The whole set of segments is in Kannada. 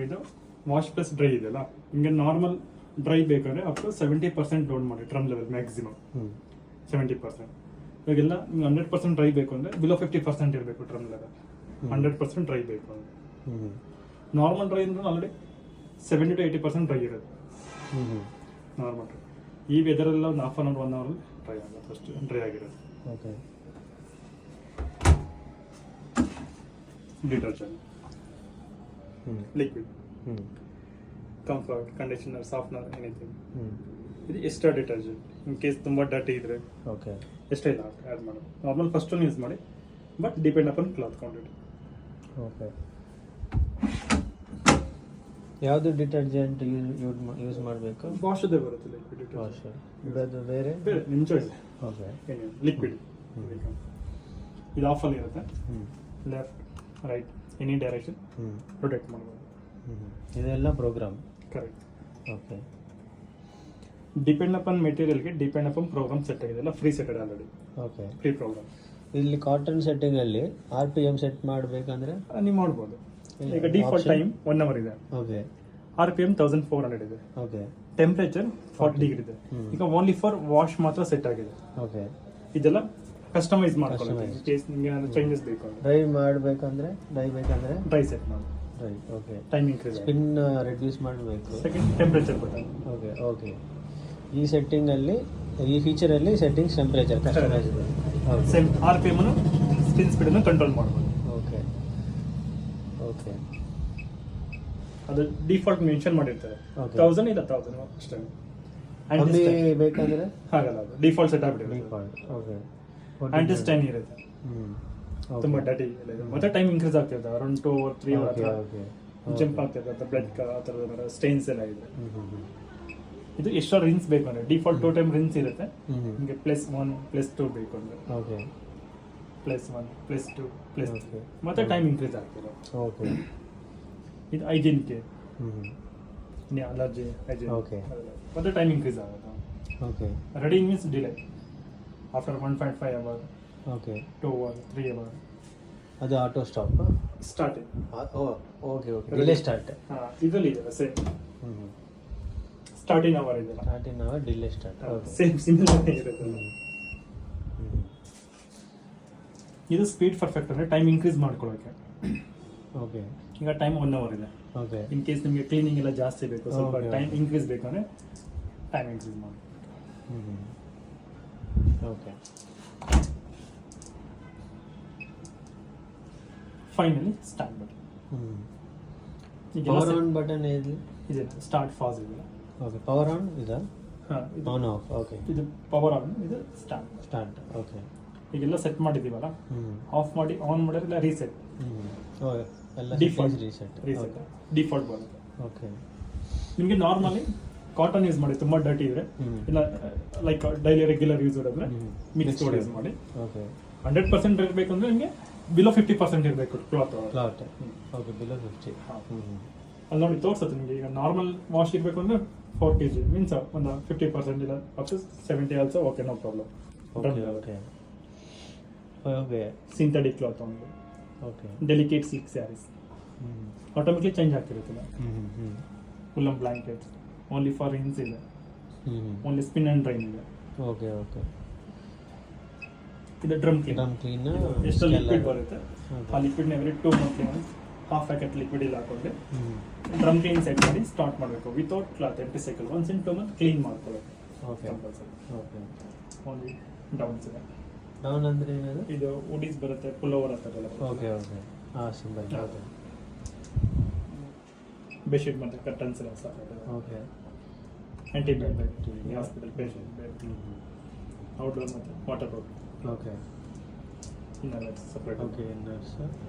ಇದು ವಾಶ್ ಪ್ಲಸ್ ಡ್ರೈ ಇದೆಯಲ್ಲ, ನಿಮಗೆ ನಾರ್ಮಲ್ ಡ್ರೈ ಬೇಕಾದ್ರೆ ಅಪ್ ಟು 70% ಲೋಡ್ ಮಾಡಿ ಟ್ರಮ್ ಲೆವೆಲ್ ಮ್ಯಾಕ್ಸಿಮಮ್ 70%. ಇವಾಗೆಲ್ಲ ನಿಮ್ಗೆ 100% ಡ್ರೈ ಬೇಕು ಅಂದರೆ ಬಿಲೋ 50% ಇರಬೇಕು ಟ್ರಮ್ ಲೆವೆಲ್. 100% ಡ್ರೈ ಬೇಕು ಅಂದರೆ ನಾರ್ಮಲ್ ಡ್ರೈ ಅಂದ್ರೆ ಆಲ್ರೆಡಿ 70 to 80% ಡ್ರೈ ಇರೋದು ನಾರ್ಮಲ್ ಡ್ರೈ. ಈ ವೆದರೆಲ್ಲ ಒಂದು half an hour 1 hour dry ಆಗುತ್ತೆ, ಅಷ್ಟು ಡ್ರೈ ಆಗಿರೋದು. Okay. Detergent, liquid, comfort, conditioner, softener, anything. ಇದು ಎಕ್ಸ್ಟ್ರಾ ಡಿಟರ್ಜೆಂಟ್ ಇನ್ ಕೇಸ್ ತುಂಬ ಡರ್ಟಿ ಇದ್ರೆ ಓಕೆ ಎಷ್ಟೇ ಇಲ್ಲ ಆ್ಯಡ್ ಮಾಡೋದು. ನಾರ್ಮಲ್ ಫಸ್ಟ್ ಯೂಸ್ ಮಾಡಿ, but depend upon cloth quantity. Okay. ಯಾವುದು ಡಿಟರ್ಜೆಂಟ್ ಯೂಸ್ ಮಾಡಬೇಕು? ಬಾಷ್ದೇ ಬರುತ್ತೆ ಲಿಕ್ವಿಡ್. ಬಾಷ್ ಇದು ಬೇರೆ ಬೇರೆ ನಿಮ್ಮ ಚಾಯ್ಸ್. ಓಕೆ. ಲಿಕ್ವಿಡ್ ಇದು ಆಫಲ್ಲಿ ಇರುತ್ತೆ. Left right any direction rotate ಮಾಡ್ಬೋದು. ಇದೆಲ್ಲ program. Correct. Okay. Depend upon ಮೆಟೀರಿಯಲ್ಗೆ ಡಿಪೆಂಡ್ ಅಪಾನ್ ಪ್ರೋಗ್ರಾಮ್ ಸೆಟ್ ಆಗಿದೆ, ಎಲ್ಲ ಫ್ರೀ ಸೆಟ್ ಇದೆ ಆಲ್ರೆಡಿ. ಓಕೆ. Pre program. ಇಲ್ಲಿ ಕಾಟನ್ ಸೆಟ್ಟಿಂಗಲ್ಲಿ RPM ಸೆಟ್ ಮಾಡಬೇಕಂದ್ರೆ ನೀವು ಮಾಡ್ಬೋದು. ಈಗ ಡಿಫಾಲ್ಟ್ ಟೈಮ್ 1 ಅವರ್ ಇದೆ. ಓಕೆ. RPM 1400 ಇದೆ. ಓಕೆ. ಟೆಂಪರೇಚರ್ 40 ಡಿಗ್ರಿ ಇದೆ. ಈಗ ಓನ್ಲಿ ಫಾರ್ ವಾಶ್ ಮಾತ್ರ ಸೆಟ್ ಆಗಿದೆ. ಓಕೆ. ಇದೆಲ್ಲ ಕಸ್ಟಮೈಸ್ ಮಾಡ್ಕೊಳ್ಳಿ. ಕೇಸ್ ನಿಮಗೆ ಏನಾದರೂ ಚೇಂಜಸ್ ಬೇಕು ಅಂದ್ರೆ ಡ್ರೈ ಮಾಡಬೇಕಂದ್ರೆ ಡ್ರೈ ಸೆಟ್ ಮಾಡಿ. Dry. Okay. Time increase, spin reduce ಮಾಡಬೇಕು. Second temperature button. Okay. Okay. ಈ ಸೆಟ್ಟಿಂಗಲ್ಲಿ ಈ ಫೀಚರಲ್ಲಿ ಸೆಟ್ಟಿಂಗ್ಸ್ ಟೆಂಪರೇಚರ್ ಕಸ್ಟಮೈಸ್ ಇದೆ. ಸೇಮ್ RPM ಅನ್ನು ಸ್ಪಿನ್ ಸ್ಪೀಡ್ ಅನ್ನು ಕಂಟ್ರೋಲ್ ಮಾಡ್ಬೋದು. ಓಕೆ. ಓಕೆ. ಅದು ಡಿಫಾಲ್ಟ್ ಮೆನ್ಷನ್ ಮಾಡಿರ್ತಾರೆ. 1000 ಇಲ್ಲ 1000 ಅಷ್ಟೇ. ಕಮ್ಮಿ ಬೇಕಂದ್ರೆ ಹಾಗಲ್ಲ, ಅದು ಡಿಫಾಲ್ಟ್ ಸೆಟ್ ಆಗ್ಬಿಟ್ಟಿದೆ. ಡಿಫಾಲ್ಟ್. ಓಕೆ. ಆಂಟಿಸ್ 10 ಇರುತ್ತೆ. ತುಂಬ ಡಟಿ ಮತ್ತೆ ಟೈಮ್ ಇನ್ಕ್ರೀಸ್ ಆಗ್ತಿದೆ. ಅರೌಂಡ್ 2 or 3 ಅವರ್ ಜಂಪ್ ಆಗ್ತಿದೆ. ಅದು ಬ್ಲಡ್ ಆ ಥರದ ಸ್ಟೈನ್ಸ್ ಎಲ್ಲ ಇದೆ. ಇದು ಎಕ್ಸ್ಟ್ರಾ ರಿನ್ಸ್ ಬೇಕು ಅಂದರೆ ಡಿಫಾಲ್ಟ್ 2 ಟೈಮ್ ರಿನ್ಸ್ ಇರುತ್ತೆ. ನಿಮಗೆ +1 +2 ಬೇಕು ಅಂದರೆ ಓಕೆ. +1 +2 +3 ಮತ್ತೆ ಟೈಮ್ ಇನ್ಕ್ರೀಸ್ ಆಗ್ತಿದೆ. ಓಕೆ. ಇದು hygiene care, allergy hygiene. Okay. ಮತ್ತೆ ಟೈಮ್ ಇನ್ಕ್ರೀಸ್ ಆಗುತ್ತೆ. Okay. Ready means delay after 1.5 hour, okay. 2 hour, 3 hour. ಅದು auto stop starting. Okay. Okay. Delay start. ಇದರಲ್ಲಿ ಇದೆ ಸೇಮ್. ಸ್ಟಾರ್ಟಿಂಗ್ ಅವರ್ ಇದೆ, starting hour delay start. Same similar ಇರುತ್ತೆ. ಇದು ಸ್ಪೀಡ್ ಪರ್ಫೆಕ್ಟ್ ಅಂದರೆ ಟೈಮ್ ಇನ್ಕ್ರೀಸ್ ಮಾಡ್ಕೊಳ್ಳೋಕೆ. ಓಕೆ. ಈಗ ಟೈಮ್ 1 ಅವರ್ ಇದೆ. ಓಕೆ. ಇನ್ ಕೇಸ್ ನಿಮಗೆ ಕ್ಲೀನಿಂಗ್ ಎಲ್ಲ ಜಾಸ್ತಿ ಬೇಕು, ಸ್ವಲ್ಪ ಟೈಮ್ ಇನ್ಕ್ರೀಸ್ ಬೇಕು ಅಂದರೆ ಟೈಮ್ ಇನ್ಕ್ರೀಸ್ ಮಾಡಿ. Okay. Finally start button. Power on button ಇದೆ. ಸ್ಟಾರ್ಟ್ ಫಾಸ್ ಇದೆ. ಓಕೆ. ಪವರ್ ಆನ್ ಇದೆ. On off. ಓಕೆ. ಇದು ಪವರ್ ಆನ್, ಇದು ಸ್ಟಾರ್ಟ್. ಓಕೆ. ಈಗೆಲ್ಲ ಸೆಟ್ ಮಾಡಿದ್ದೀವಲ್ಲ, ಆಫ್ ಮಾಡಿ ಆನ್ ಮಾಡಿದ್ರೆ ರೀಸೆಟ್. ಡಿಫಾಲ್ಟ್ ರೀಸೆಟ್ ಡಿಫಾಲ್ಟ್ ಬರುತ್ತೆ. ಓಕೆ. ನಿಮಗೆ ನಾರ್ಮಲಿ ಕಾಟನ್ ಯೂಸ್ ಮಾಡಿ ತುಂಬ ಡರ್ಟಿ ಇದ್ರೆ, ಇಲ್ಲ ಲೈಕ್ ಡೈಲಿ ರೆಗ್ಯುಲರ್ ಯೂಸ್ ಇರೋದ್ರೆ ಮಿಕ್ಸ್ ಯೂಸ್ ಮಾಡಿ. ಓಕೆ. 100% ಇರಬೇಕು ಅಂದರೆ ನಿಮಗೆ ಬಿಲೋ 50% ಇರಬೇಕು ಕ್ಲಾತ್. ಓಕೆ. ಬಿಲೋ 50. ಅಲ್ಲಿ ನೋಡಿ ತೋರಿಸುತ್ತೆ ನಿಮಗೆ. ಈಗ ನಾರ್ಮಲ್ ವಾಶ್ ಇರಬೇಕು ಅಂದರೆ 4 kg ಮೀನ್ಸ್ ಒಂದು 50% ಇಲ್ಲ up to 70 also. Okay, no problem. Okay. Okay. Synthetic cloth ಒಂದು. Okay. Delicate silk sarees automatically change ಆಗ್ತಿರುತ್ತಲ್ಲ. ಫುಲ್ ಬ್ಲಾಂಕೆಟ್ಸ್ ಓನ್ಲಿ ಫಾರ್ ಇನ್ಸ್ ಇದೆ. ಓನ್ಲಿ ಸ್ಪಿನ್ ಆ್ಯಂಡ್ ಡ್ರೈನ್ ಇದೆ. ಓಕೆ. ಓಕೆ. ಇದು ಡ್ರಮ್ ಕ್ಲೀನ್. ಎಷ್ಟು ಲಿಕ್ವಿಡ್ ಬರುತ್ತೆ ಆ ಲಿಕ್ವಿಡ್ನ ಎವ್ರಿ 2 ಮಂತ್ಲಿ ಒಂದು ಹಾಫ್ ಪ್ಯಾಕೆಟ್ ಲಿಕ್ವಿಡ್ ಇಲ್ಲಿ ಹಾಕೊಂಡು ಡ್ರಮ್ ಕ್ಲೀನ್ ಸೆಟ್ ಮಾಡಿ ಸ್ಟಾರ್ಟ್ ಮಾಡಬೇಕು. Without cloth empty cycle once in 2 month clean ಮಾಡ್ಕೊಳ್ಳೋದು. Okay. Compulsory. Okay. Only downs ಇದೆ. ಡೌನ್ ಅಂದರೆ ಏನದು? ಇದು ಉಡೀಸ್ ಬರುತ್ತೆ, ಪುಲ್ ಓವರ್ ಅಂತಾರಲ್ಲ. Okay. Okay. Symbol. Okay. Bedsheet ಮತ್ತು ಕರ್ಟನ್ಸ್ ಎಲ್ಲ sir. Okay. Anti bed hospital patient bed, outdoor ಮತ್ತು ವಾಟರ್ ಪ್ರೂಫ್. ಓಕೆ. ಇನ್ನೆಲ್ಲ ಸಪ್ರೇಟ್. ಓಕೆ. ಇನ್ನರ್ಸ್.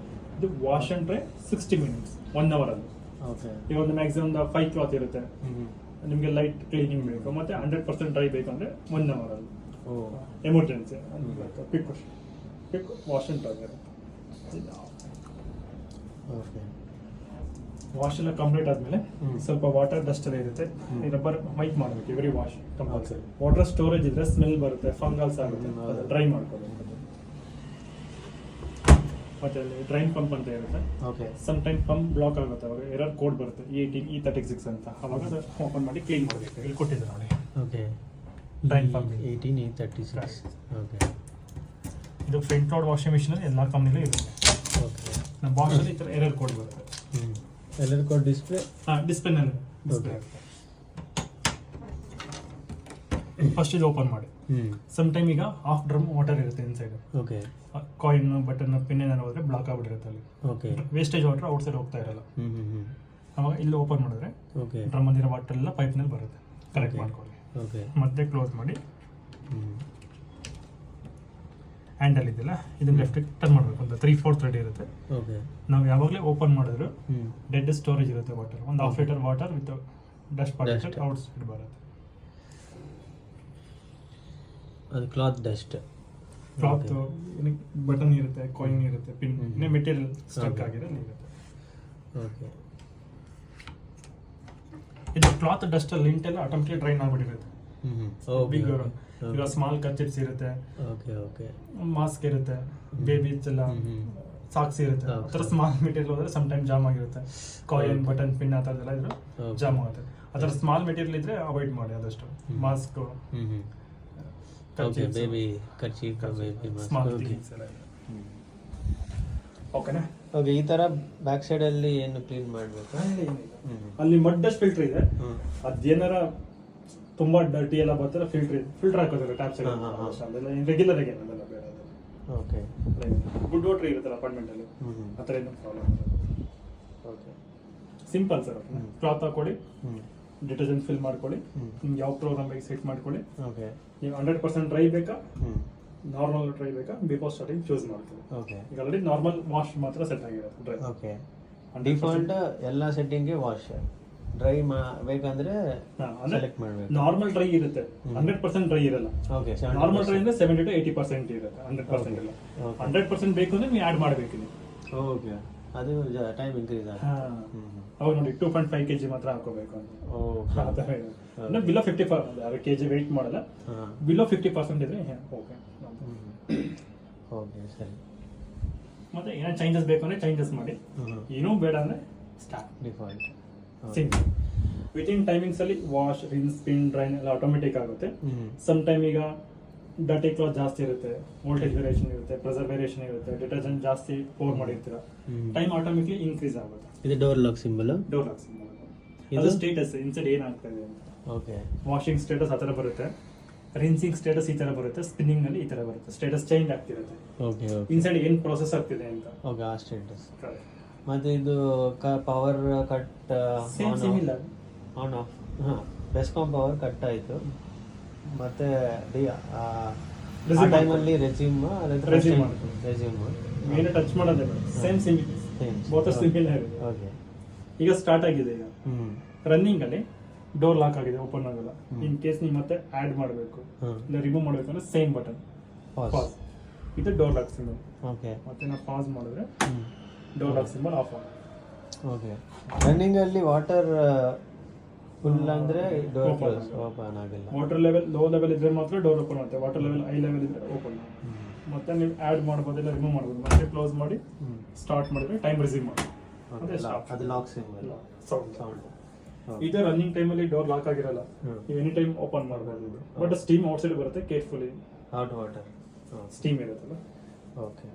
ಇದು ವಾಶ್ ಆ್ಯಂಡ್ ಡ್ರೈ 60 ಮಿನಿಟ್ಸ್ 1 ಅವರಲ್ಲಿ. ಓಕೆ. ಈಗ ಒಂದು ಮ್ಯಾಕ್ಸಿಮಮ್ 5 ಕ್ಲಾತ್ ಇರುತ್ತೆ. ನಿಮಗೆ ಲೈಟ್ ಕ್ಲೀನಿಂಗ್ ಬೇಕು ಮತ್ತು 100% ಡ್ರೈ ಬೇಕಂದರೆ 1 ಅವರಲ್ಲಿ. Emergency quick wash and dry ಇರುತ್ತೆ. ಓಕೆ. ವಾಶ್ ಎಲ್ಲ ಕಂಪ್ಲೀಟ್ ಆದಮೇಲೆ ಸ್ವಲ್ಪ ವಾಟರ್ ಡಸ್ಟ್ ಎಲ್ಲ ಇರುತ್ತೆ, ಈ ರಬ್ಬರ್ ವೈಪ್ ಮಾಡಬೇಕು every wash compulsory. Water storage ಇದ್ರೆ ಸ್ಮೆಲ್ ಬರುತ್ತೆ, ಫಂಗಲ್ಸ್ ಆಗುತ್ತೆ, ಡ್ರೈ ಮಾಡ್ಕೋಬೇಕು. ಮತ್ತೆ ಅಲ್ಲಿ ಡ್ರೈನ್ ಪಂಪ್ ಅಂತ ಇರುತ್ತೆ. Okay some time pump block ಆಗುತ್ತೆ, ಅವಾಗ ಎರರ್ ಕೋಡ್ ಬರುತ್ತೆ E36 ಅಂತ, ಅವಾಗ ಅದು ಓಪನ್ ಮಾಡಿ ಕ್ಲೀನ್ ಮಾಡಬೇಕು. ಇಲ್ಲಿ ಕೊಟ್ಟಿದ್ದೆ ನೋಡಿ. Okay drain pump 18E36. Okay ಇದು ಫ್ರಂಟ್ ಲೋಡ್ ವಾಷಿಂಗ್ ಮಿಷಿನ್ ಎಲ್ಲ ಕಂಪ್ನಿಲೂ ಇರುತ್ತೆ. ಓಕೆ ನಮ್ಮ ಬಾಷ್ ಅಲ್ಲಿ ಈ ಥರ ಎರರ್ ಕೋಡ್ ಬರುತ್ತೆ. ಎಲ್ಲರ ಕೋಡ್ ಡಿಸ್ಪ್ಲೇ ಡಿಸ್ಪ್ಲೇನಲ್ಲಿ ಡಿಸ್ಪ್ಲೇ ಫಸ್ಟ್ ಇದು ಓಪನ್ ಮಾಡಿ. ಸಮ್ ಟೈಮ್ ಈಗ ಹಾಫ್ ಡ್ರಮ್ ವಾಟರ್ ಇರುತ್ತೆ inside. Okay coin button pin ಏನಾದ್ರು ಹೋದ್ರೆ ಬ್ಲಾಕ್ ಆಗ್ಬಿಟ್ಟಿರುತ್ತೆ ಅಲ್ಲಿ. Okay wastage water out side ಹೋಗ್ತಾ ಇರಲ್ಲ. ಅವಾಗ ಇಲ್ಲಿ ಓಪನ್ ಮಾಡಿದ್ರೆ ಓಕೆ ಡ್ರಮ್ ಅಂದಿರೋ ವಾಟರ್ ಎಲ್ಲ ಪೈಪ್ನಲ್ಲಿ ಬರುತ್ತೆ. ಕಲೆಕ್ಟ್ ಮಾಡ್ಕೊಳ್ಳಿ. ಓಕೆ ಮತ್ತೆ ಕ್ಲೋಸ್ ಮಾಡಿ ಹ್ಯಾಂಡಲ್ ಇದೆಯಲ್ಲ ಇದನ್ನ ಲೆಫ್ಟಿಗೆ ಟರ್ನ್ ಮಾಡಬೇಕು ಅಂತ 3/4 ಥ್ರೆಡ್ ಇರುತ್ತೆ. ಓಕೆ ನಾವು ಯಾವಾಗಲೇ ಓಪನ್ ಮಾಡಿದ್ರು ಡೆಡ್ ಸ್ಟೋರೇಜ್ ಇರುತ್ತೆ ವಾಟರ್, ಒಂದು half litre water with dust particle out side ಬರುತ್ತೆ. ಅದು ಕ್ಲಾತ್ ಡಸ್ಟ್. ಕ್ಲಾತ್ ಬಟನ್ ಇರುತ್ತೆ, ಕಾಯಿನ್ ಇರುತ್ತೆ, ಪಿನ್ ಮೆಟೀರಿಯಲ್ ಸ್ಟಕ್ ಆಗಿರೋದು ಇರುತ್ತೆ. ಓಕೆ ಇದು ಕ್ಲಾತ್ ಡಸ್ಟ್ ಲಿಂಟ್ ಎಲ್ಲ ಆಟೋಮೆಟಿಕ್ ಡ್ರೈನ್ ಆಗ್ಬಿಟ್ಟಿರುತ್ತೆ. ಬಿಗ್ ಈಗ ಸ್ಮಾಲ್ ಕರ್ಚಿಪ್ಸ್ ಇರುತ್ತೆ, ಓಕೆ ಓಕೆ ಮಾಸ್ಕ್ ಇರುತ್ತೆ, ಬೇಬೀಸ್ ಎಲ್ಲ ಸಾಕ್ಸ್ ಇರುತ್ತೆ. ಆ ಥರ ಸ್ಮಾಲ್ ಮೆಟೀರಿಯಲ್ ಹೋದ್ರೆ ಸಮ್ ಟೈಮ್ ಜಾಮ್ ಆಗಿರುತ್ತೆ. ಕಾಯಿನ್ ಬಟನ್ ಪಿನ್ ಆ ಥರದ್ದೆಲ್ಲ ಇದ್ರೆ ಜಾಮ್ ಆಗುತ್ತೆ. ಆ ಥರ ಸ್ಮಾಲ್ ಮೆಟೀರಿಯಲ್ ಇದ್ರೆ ಅವಾಯ್ಡ್ ಮಾಡಿ ಆದಷ್ಟು. Mask baby kerchief baby small things ಎಲ್ಲ ಇದೆ. ಓಕೆನಾ? ಓಕೆ ಈ ಥರ ಬ್ಯಾಕ್ ಸೈಡಲ್ಲಿ ಏನು ಕ್ಲೀನ್ ಮಾಡಬೇಕು? ಅಲ್ಲಿ ಮಡ್ ಡಸ್ಟ್ ಫಿಲ್ಟರ್ ಇದೆ. ಅದೇನಾರ ತುಂಬಾ ಡರ್ಟಿ ಎಲ್ಲ ಬರ್ತಾರೆ ಫಿಲ್ಟರ್ ಹಾಕೋದಿಲ್ಲ ಟ್ಯಾಪ್ ಸೈಡ್. ಅದೆಲ್ಲ ರೆಗ್ಯುಲರ್ ಆಗಿ ಏನಲ್ಲ ಬೇಡ. ಓಕೆ ಗುಡ್ ವಾಟರ್ ಇರುತ್ತಲ್ಲ ಅಪಾರ್ಟ್ಮೆಂಟ್ ಅಲ್ಲಿ, ಆ ಥರ ಏನು ಪ್ರಾಬ್ಲಮ್ ಇರೋದು. Okay simple sir. ಕ್ಲಾತ್ ಹಾಕೊಳ್ಳಿ, ಡಿಟರ್ಜೆಂಟ್ ಫಿಲ್ ಮಾಡ್ಕೊಳ್ಳಿ, ನಿಮ್ಗೆ ಯಾವ ಪ್ರೋಗ್ರಾಮ್ ಬೇಕು ಸೆಟ್ ಮಾಡ್ಕೊಳ್ಳಿ. ಓಕೆ ನೀವು 100% ಡ್ರೈ ಬೇಕಾ ನಾರ್ಮಲ್ ಡ್ರೈ ಬೇಕಾ ಬಿಫೋರ್ ಸ್ಟಾರ್ಟಿಂಗ್ ಚೂಸ್ ಮಾಡ್ಕೊಳ್ಳಿ. ಓಕೆ ಈಗ ಆಲ್ರೆಡಿ ನಾರ್ಮಲ್ ವಾಶ್ ಮಾತ್ರ ಸೆಟ್ ಆಗಿರುತ್ತೆ ಡ್ರೈ. ಓಕೆ ಡಿಫಾಲ್ಟ್ ಎಲ್ಲ ಸೆಟ್ಟಿಂಗ್ಗೆ ವಾಶ್, ಡ್ರೈ ಬೇಕಂದ್ರೆ ಸೆಲೆಕ್ಟ್ ಮಾಡಬೇಕು. ನಾರ್ಮಲ್ ಡ್ರೈ ಇರುತ್ತೆ, 100% ಡ್ರೈ ಇರಲ್ಲ. ಓಕೆ ನಾರ್ಮಲ್ ಡ್ರೈ ಅಂದ್ರೆ 70 to 80% ಇರುತ್ತೆ, 100% ಇಲ್ಲ. 100% ಬೇಕು ಅಂದ್ರೆ ನೀವು ಆಡ್ ಮಾಡಬೇಕು ಇಲ್ಲಿ. ಓಕೆ ಅದು ಟೈಮ್ ಇನ್ಕ್ರೀಸ್ ಅವಾಗ ನೋಡಿ 2.5 kg ಮಾತ್ರ ಹಾಕೋಬೇಕು ಅಂತ. ಅಂದ್ರೆ ಬಿಲೋ 50 kg ವೆಯ್ಟ್ ಮಾಡಲ್ಲ, ಬಿಲೋ 50% ಇದ್ರೆ ಓಕೆ. ಓಕೆ ಸರಿ. ಮತ್ತೆ ಏನೋ ಚೇಂಜಸ್ ಬೇಕು ಅಂದ್ರೆ ಚೇಂಜಸ್ ಮಾಡಿ, ಏನೂ ಬೇಡ ಅಂದ್ರೆ start default simple. Within timings ಅಲ್ಲಿ ವಾಶ್, ರಿನ್ಸ್, ಸ್ಪಿನ್, ಡ್ರೈನ್ ಎಲ್ಲ ಆಟೋಮೆಟಿಕ್ ಆಗುತ್ತೆ. ಸಮ್ ಟೈಮ್ ಈಗ ಡರ್ಟಿ ಕ್ಲಾತ್ ಜಾಸ್ತಿ ಇರುತ್ತೆ, ವೋಲ್ಟೇಜ್ ವೇರಿಯೇಷನ್ ಇರುತ್ತೆ, ಪ್ರೆಷರ್ ವೇರಿಯೇಷನ್ ಇರುತ್ತೆ, ಡಿಟರ್ಜೆಂಟ್ ಜಾಸ್ತಿ ಪೋರ್ ಮಾಡಿರ್ತೀರ, ಟೈಮ್ ಆಟೋಮೆಟಿಕ್ಲಿ ಇನ್ಕ್ರೀಸ್ ಆಗುತ್ತೆ. ಇದು door lock symbol. Door lock symbol ಅದು ಸ್ಟೇಟಸ್ ಇನ್ಸೈಡ್ ಏನಾಗ್ತಾ ಇದೆ ಅಂತ. ಓಕೆ ವಾಷಿಂಗ್ ಸ್ಟೇಟಸ್ ಆ ಥರ ಬರುತ್ತೆ, ರಿನ್ಸಿಂಗ್ ಸ್ಟೇಟಸ್ ಈ ಥರ ಬರುತ್ತೆ, ಸ್ಪಿನ್ನಿಂಗ್ ನಲ್ಲಿ ಈ ಥರ ಬರುತ್ತೆ. ಸ್ಟೇಟಸ್ ಚೇಂಜ್ ಆಗ್ತಿರುತ್ತೆ. ಓಕೆ ಓಕೆ ಇನ್ಸೈಡ್ ಏನು ಪ್ರೋಸೆಸ್ ಆಗ್ತಿದೆ ಅಂತ. ಓಕೆ ಆ ಸ್ಟೇಟಸ್. ಮತ್ತೆ ಇದು ಪವರ್ ಕಟ್ ಸೇಮ್ ಇಲ್ಲ on off. BESCOM power cut ಆಯಿತು, ಮತ್ತೆ ಟೈಮಲ್ಲಿ ರೆಸ್ಯೂಮ್ ಏನು ಟಚ್ ಮಾಡೋದೇ ಸೇಮ್ ಬೋತ್ ಸಿಮಿಲರ್. ಓಕೆ ಈಗ ಸ್ಟಾರ್ಟ್ ಆಗಿದೆ. ಈಗ ರನ್ನಿಂಗ್ ಅಲ್ಲಿ ಡೋರ್ ಲಾಕ್ ಆಗಿದೆ, ಓಪನ್ ಆಗಲ್ಲ. ಇನ್ ಕೇಸ್ ನೀವು ಮತ್ತೆ ಆಡ್ ಮಾಡಬೇಕು ಇಲ್ಲ ರಿಮೂವ್ ಮಾಡಬೇಕು ಅಂದ್ರೆ ಸೇಮ್ ಬಟನ್ ಪಾಸ್, ಇದು ಡೋರ್ ಲಾಕ್ ಸಿಂಬಲ್. ಓಕೆ ಮತ್ತೆ ನಾವು ಪಾಸ್ ಮಾಡಿದ್ರೆ ಡೋರ್ ಲಾಕ್ ಸಿಂಬಲ್ ಆಫ್ ಆಗುತ್ತೆ. ಓಕೆ ರನ್ನಿಂಗ್ ಅಲ್ಲಿ ವಾಟರ್ ಫುಲ್ ಅಂದ್ರೆ ಡೋರ್ ಕ್ಲೋಸ್ ಓಪನ್ ಆಗಿಲ್ಲ. ವಾಟರ್ ಲೆವೆಲ್ ಲೋ ಲೆವೆಲ್ ಇದ್ರೆ ಮಾತ್ರ ಡೋರ್ ಓಪನ್ ಆಗುತ್ತೆ, ವಾಟರ್ ಲೆವೆಲ್ ಹೈ ಲೆವೆಲ್ ಇದ್ರೆ ಓಪನ್. ಮತ್ತೆ ನೀವು ಆಡ್ ಮಾಡ್ಬೋದು ಇಲ್ಲ ರಿಮೂವ್ ಮಾಡ್ಬೋದು. ಮತ್ತೆ ಕ್ಲೋಸ್ ಮಾಡಿ ಸ್ಟಾರ್ಟ್ ಮಾಡಿದ್ರೆ ಟೈಮ್ ರಿಸೀವ್ ಮಾಡಿ ಅದು ಲಾಕ್ ಸಿಂಬಲ್ ಸೌಂಡ್. ಇದು ರನ್ನಿಂಗ್ ಟೈಮಲ್ಲಿ ಡೋರ್ ಲಾಕ್ ಆಗಿರಲ್ಲ, ನೀವು ಎನಿ ಟೈಮ್ ಓಪನ್ ಮಾಡ್ಬೋದು. ಬಟ್ ಸ್ಟೀಮ್ ಔಟ್ ಸೈಡ್ ಬರುತ್ತೆ, ಕೇರ್ಫುಲಿ ಹಾಟ್ ವಾಟರ್ ಸ್ಟೀಮ್ ಇರುತ್ತಲ್ಲ. ಓಕೆ